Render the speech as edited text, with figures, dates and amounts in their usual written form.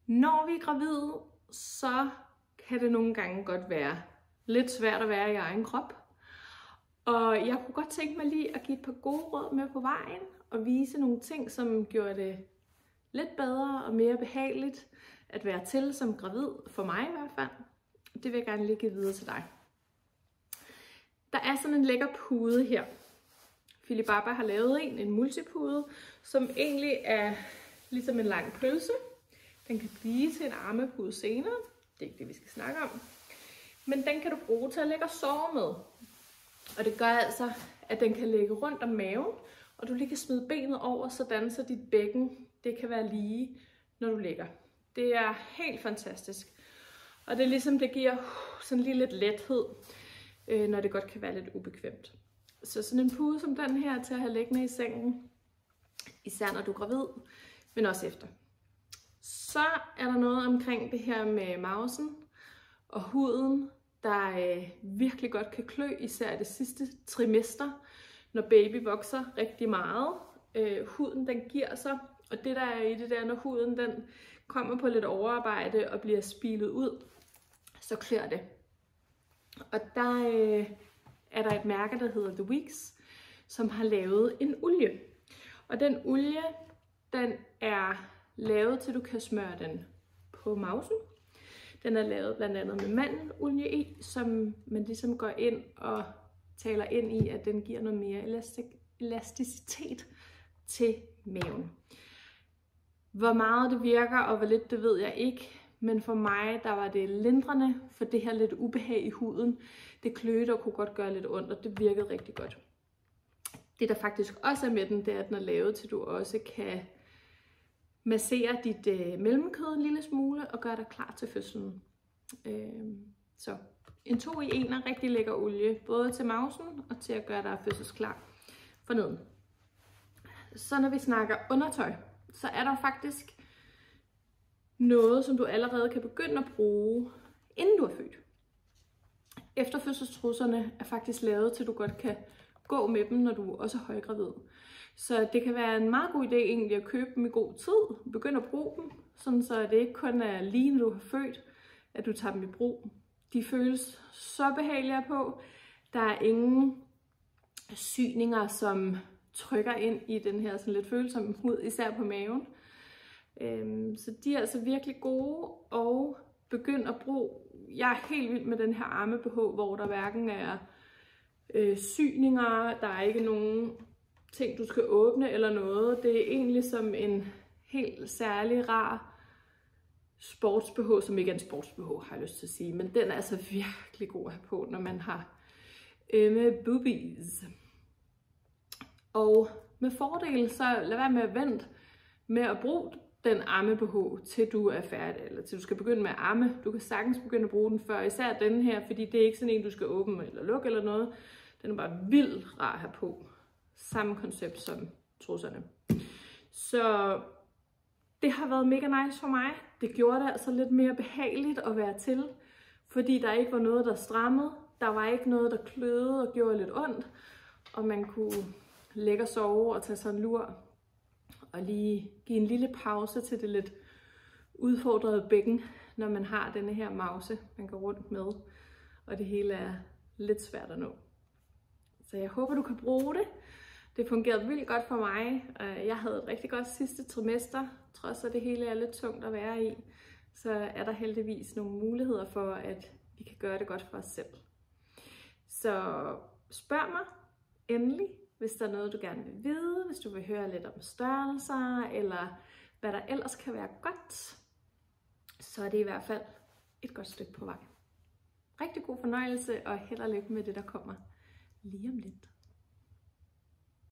Når vi er gravide, så kan det nogle gange godt være lidt svært at være i egen krop. Og jeg kunne godt tænke mig lige at give et par gode råd med på vejen og vise nogle ting, som gjorde det lidt bedre og mere behageligt at være til som gravid, for mig i hvert fald. Det vil jeg gerne lige give videre til dig. Der er sådan en lækker pude her. Philip Baba har lavet en multipude, som egentlig er ligesom en lang pølse. Den kan blive til en armepude senere. Det er ikke det, vi skal snakke om. Men den kan du bruge til at ligge og sove med. Og det gør altså, at den kan ligge rundt om maven, og du lige kan smide benet over, sådan så dit bækken det kan være lige, når du ligger. Det er helt fantastisk. Og det er ligesom, det giver sådan lige lidt lethed, når det godt kan være lidt ubekvemt. Så sådan en pude som den her til at have liggende i sengen, især når du er gravid, men også efter. Så er der noget omkring det her med mavsen og huden, der virkelig godt kan klø, især det sidste trimester, når baby vokser rigtig meget. Huden den giver sig, og det der er i det der, når huden den kommer på lidt overarbejde og bliver spilet ud, så klør det. Og der er der et mærke, der hedder The Weeks, som har lavet en olie. Og den olie, den er lavet til, du kan smøre den på mavsen. Den er lavet blandt andet med mandelolie i, som man ligesom går ind og taler ind i, at den giver noget mere elasticitet til maven. Hvor meget det virker og hvor lidt, det ved jeg ikke. Men for mig, der var det lindrende for det her lidt ubehag i huden. Det kløede og kunne godt gøre lidt ondt, og det virkede rigtig godt. Det der faktisk også er med den, det er, at den er lavet til, at du også kan massere dit mellemkød en lille smule og gøre dig klar til fødslen. Så en 2-i-1 er rigtig lækker olie, både til mavsen og til at gøre dig fødselsklar forneden. Så når vi snakker undertøj, så er der faktisk noget, som du allerede kan begynde at bruge, inden du er født. Efterfødselstrusserne er faktisk lavet til, at du godt kan gå med dem, når du også er højgravid. Så det kan være en meget god idé egentlig at købe dem i god tid, begynde at bruge dem, sådan så det ikke kun er lige når du har født, at du tager dem i brug. De føles så behagelige på. Der er ingen syninger, som trykker ind i den her sådan lidt følsomme hud, især på maven. Så de er altså virkelig gode, og begynd at bruge. Jeg er helt vild med den her arme-BH, hvor der hverken er syninger, der er ikke nogen ting, du skal åbne eller noget. Det er egentlig som en helt særlig rar sports-BH, som ikke er en sports-BH, har jeg lyst til at sige. Men den er altså virkelig god at have på, når man har med boobies. Og med fordel, så lad være med at vente med at bruge den amme-BH, til du er færdig, eller til du skal begynde med at amme. Du kan sagtens begynde at bruge den før, især den her, fordi det er ikke sådan en, du skal åbne eller lukke eller noget. Den er bare vildt rar at have på. Samme koncept som trusserne. Så det har været mega nice for mig. Det gjorde det altså lidt mere behageligt at være til, fordi der ikke var noget, der strammede. Der var ikke noget, der kløede og gjorde lidt ondt, og man kunne ligge og sove og tage sig en lur og lige give en lille pause til det lidt udfordrede bækken, når man har denne her mause, man går rundt med, og det hele er lidt svært at nå. Så jeg håber, du kan bruge det. Det fungerede vildt godt for mig. Jeg havde et rigtig godt sidste trimester, trods at det hele er lidt tungt at være i. Så er der heldigvis nogle muligheder for, at vi kan gøre det godt for os selv. Så spørg mig endelig, hvis der er noget, du gerne vil vide, hvis du vil høre lidt om størrelser, eller hvad der ellers kan være godt, så er det i hvert fald et godt stykke på vej. Rigtig god fornøjelse, og held og lykke med det, der kommer lige om lidt.